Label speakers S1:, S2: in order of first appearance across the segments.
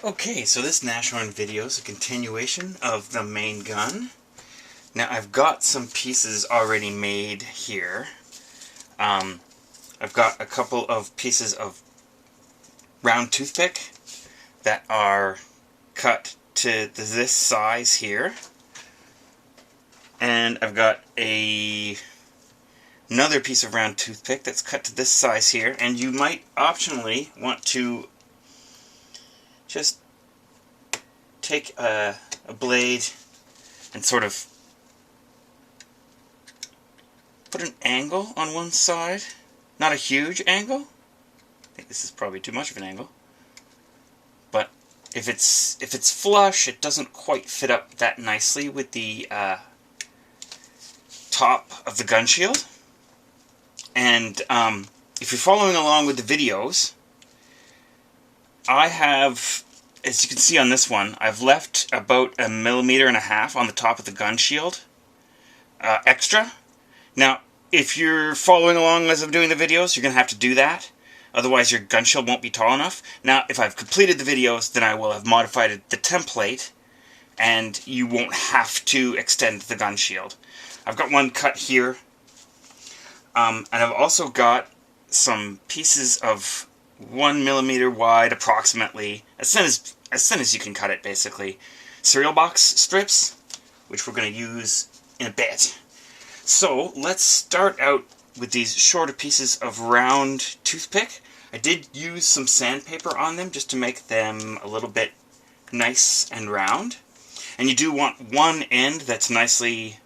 S1: Okay, so this Nashorn video is a continuation of the main gun. Now I've got some pieces already made here. I've got a couple of pieces of round toothpick that are cut to this size here. And I've got another piece of round toothpick that's cut to this size here. And you might optionally want to just take a blade and sort of put an angle on one side. Not a huge angle. I think this is probably too much of an angle. But if it's flush, it doesn't quite fit up that nicely with the top of the gun shield. And if you're following along with the videos, I have, as you can see on this one, I've left about 1.5 millimeters on the top of the gun shield extra. Now, if you're following along as I'm doing the videos, you're going to have to do that. Otherwise, your gun shield won't be tall enough. Now, if I've completed the videos, then I will have modified the template, and you won't have to extend the gun shield. I've got one cut here, and I've also got some pieces of 1 millimeter wide, approximately, as thin as you can cut it, basically, cereal box strips, which we're going to use in a bit. So let's start out with these shorter pieces of round toothpick. I did use some sandpaper on them just to make them a little bit nice and round. And you do want one end that's nicely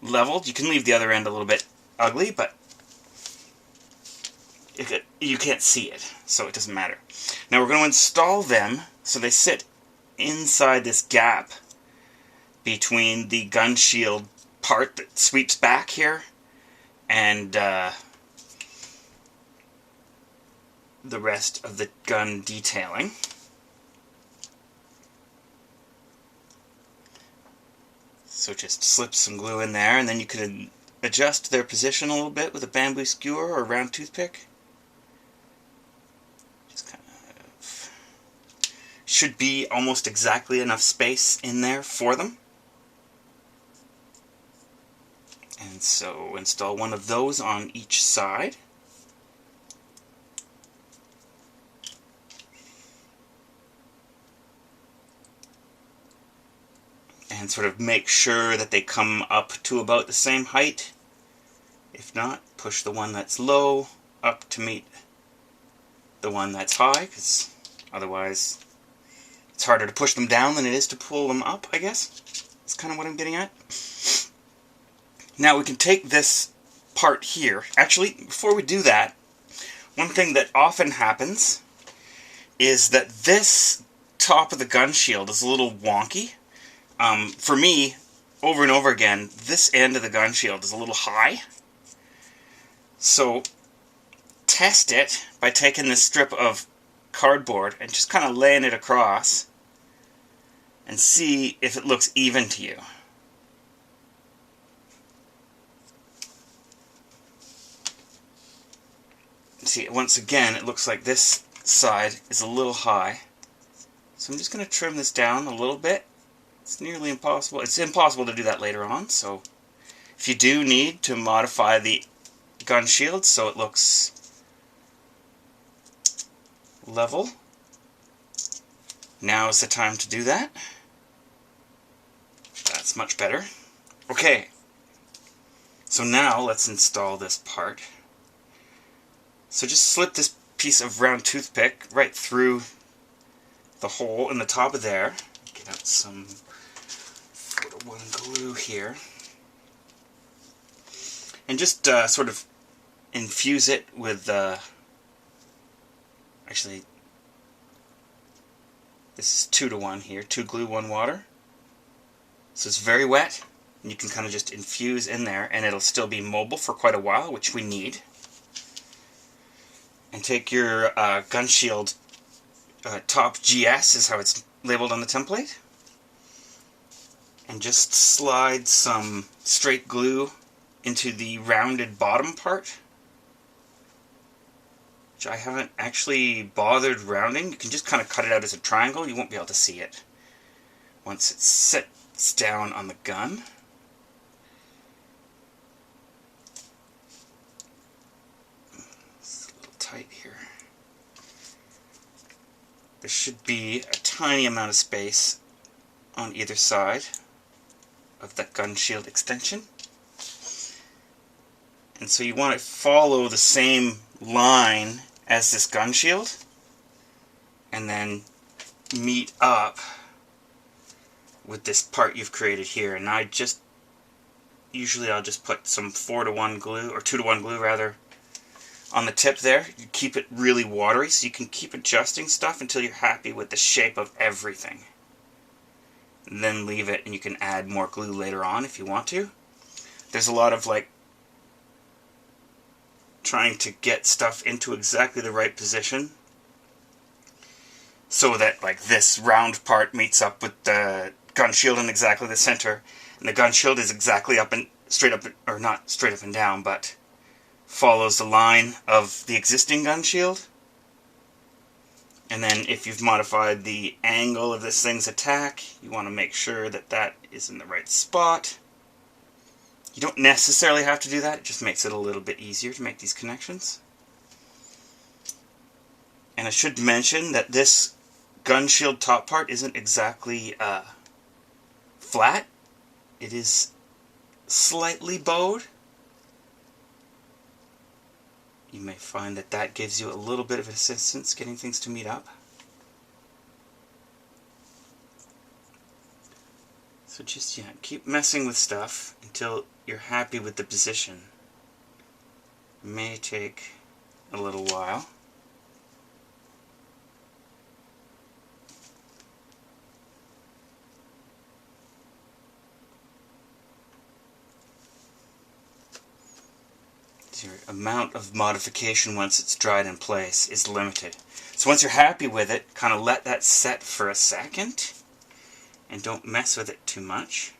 S1: leveled. You can leave the other end a little bit ugly, but you can't see it, so it doesn't matter. Now we're going to install them so they sit inside this gap between the gun shield part that sweeps back here and the rest of the gun detailing. So just slip some glue in there, and then you can adjust their position a little bit with a bamboo skewer or a round toothpick. Just kind of should be almost exactly enough space in there for them. And so install one of those on each side. And sort of make sure that they come up to about the same height. If not, push the one that's low up to meet the one that's high, because otherwise it's harder to push them down than it is to pull them up, I guess. That's kind of what I'm getting at. Now we can take this part here. Actually, before we do that, one thing that often happens is that this top of the gun shield is a little wonky. For me, over and over again, this end of the gun shield is a little high. So test it by taking this strip of cardboard and just kind of laying it across and see if it looks even to you. See, once again, it looks like this side is a little high. So I'm just going to trim this down a little bit. It's nearly impossible. It's impossible to do that later on, so if you do need to modify the gun shield so it looks level, now is the time to do that. That's much better. Okay, so now let's install this part. So just slip this piece of round toothpick right through the hole in the top of there. Get out some photo one glue here. And just sort of infuse it with, actually, this is 2 to 1 here, 2 glue, 1 water. So it's very wet, and you can kind of just infuse in there, and it'll still be mobile for quite a while, which we need. And take your gun shield top GS, is how it's labeled on the template, and just slide some straight glue into the rounded bottom part, which I haven't actually bothered rounding. You can just kind of cut it out as a triangle. You won't be able to see it once it sits down on the gun. It's a little tight here. There should be a tiny amount of space on either side of that gun shield extension. And so you want to follow the same line as this gun shield and then meet up with this part you've created here. And usually I'll just put some 4-to-1 glue, or 2-to-1 glue rather, on the tip there. You keep it really watery so you can keep adjusting stuff until you're happy with the shape of everything. And then leave it, and you can add more glue later on if you want to. There's a lot of like trying to get stuff into exactly the right position so that like this round part meets up with the gun shield in exactly the center, and the gun shield is exactly up and straight up, or not straight up and down, but follows the line of the existing gun shield. And then if you've modified the angle of this thing's attack, you want to make sure that that is in the right spot. You don't necessarily have to do that, it just makes it a little bit easier to make these connections. And I should mention that this gun shield top part isn't exactly flat. It is slightly bowed. You may find that that gives you a little bit of assistance getting things to meet up. So just, keep messing with stuff until you're happy with the position. It may take a little while. Your amount of modification once it's dried in place is limited. So once you're happy with it, kind of let that set for a second and don't mess with it too much.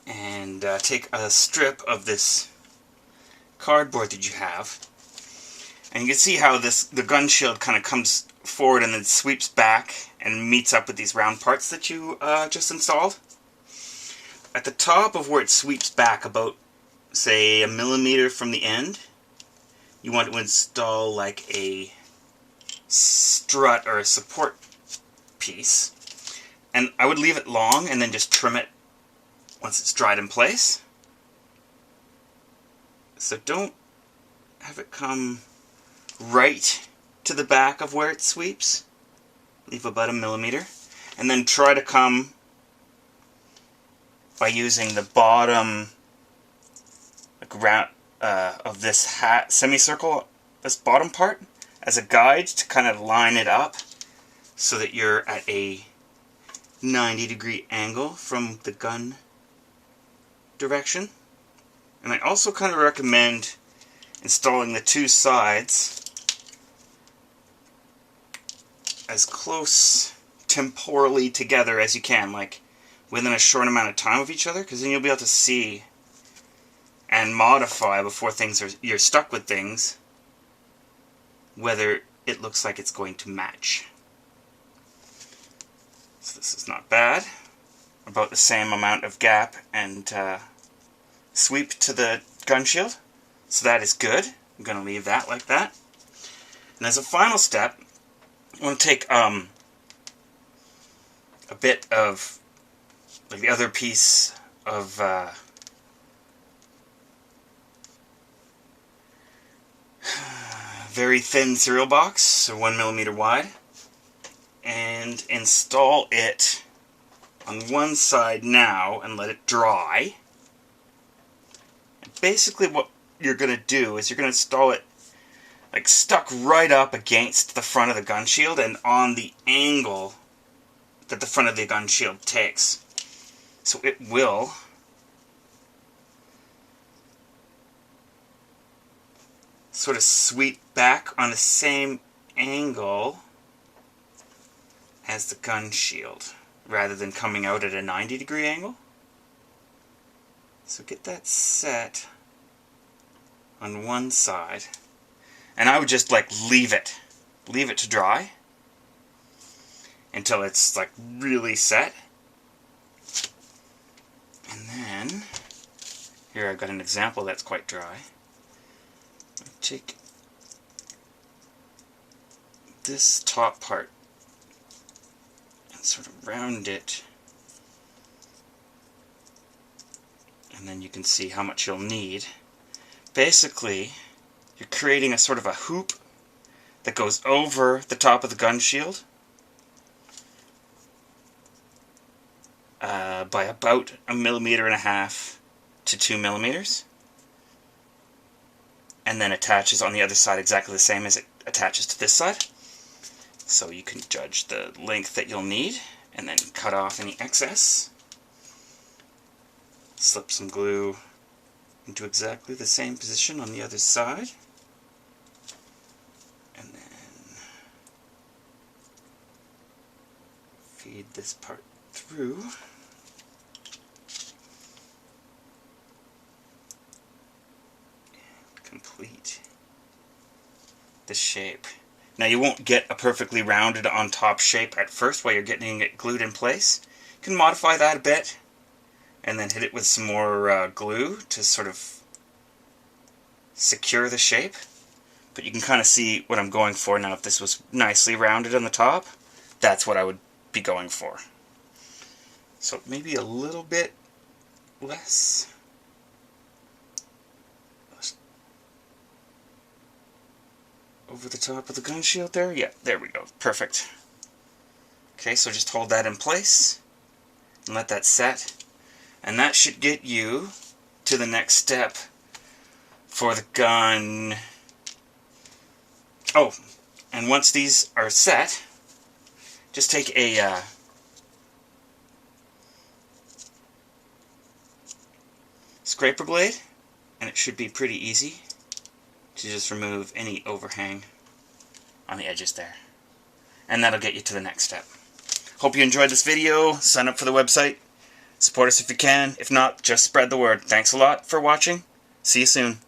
S1: And take a strip of this cardboard that you have, and you can see how the gun shield kind of comes forward and then sweeps back and meets up with these round parts that you just installed. At the top of where it sweeps back, about, say, 1 millimeter from the end, you want to install like a strut or a support piece. And I would leave it long and then just trim it once it's dried in place. So don't have it come right to the back of where it sweeps. Leave about 1 millimeter. And then try to come by using the bottom of this semicircle, this bottom part, as a guide to kind of line it up so that you're at a 90-degree angle from the gun direction. And I also kind of recommend installing the two sides as close temporally together as you can, like within a short amount of time of each other, because then you'll be able to see and modify before you're stuck with things, whether it looks like it's going to match. So this is not bad. About the same amount of gap and sweep to the gun shield. So that is good. I'm going to leave that like that. And as a final step, I want to take a bit of like the other piece of very thin cereal box, so 1 millimeter wide, and install it on one side now and let it dry. And basically what you're going to do is you're going to install it like stuck right up against the front of the gun shield and on the angle that the front of the gun shield takes. So it will sort of sweep back on the same angle as the gun shield, rather than coming out at a 90-degree angle. So get that set on one side. And I would just like leave it to dry until it's like really set. And then, here I've got an example that's quite dry. Take this top part and sort of round it, and then you can see how much you'll need. Basically, you're creating a sort of a hoop that goes over the top of the gun shield by about 1.5 millimeters to 2 millimeters, and then attaches on the other side exactly the same as it attaches to this side. So you can judge the length that you'll need, and then cut off any excess. Slip some glue into exactly the same position on the other side. And then feed this part through. And complete the shape. Now you won't get a perfectly rounded on top shape at first while you're getting it glued in place. You can modify that a bit and then hit it with some more glue to sort of secure the shape. But you can kind of see what I'm going for now. If this was nicely rounded on the top, that's what I would be going for. So maybe a little bit less. Over the top of the gun shield there? Yeah, there we go. Perfect. Okay, so just hold that in place and let that set. And that should get you to the next step for the gun. Oh, and once these are set, just take a scraper blade, and it should be pretty easy to just remove any overhang on the edges there. And that'll get you to the next step. Hope you enjoyed this video. Sign up for the website. Support us if you can. If not, just spread the word. Thanks a lot for watching. See you soon.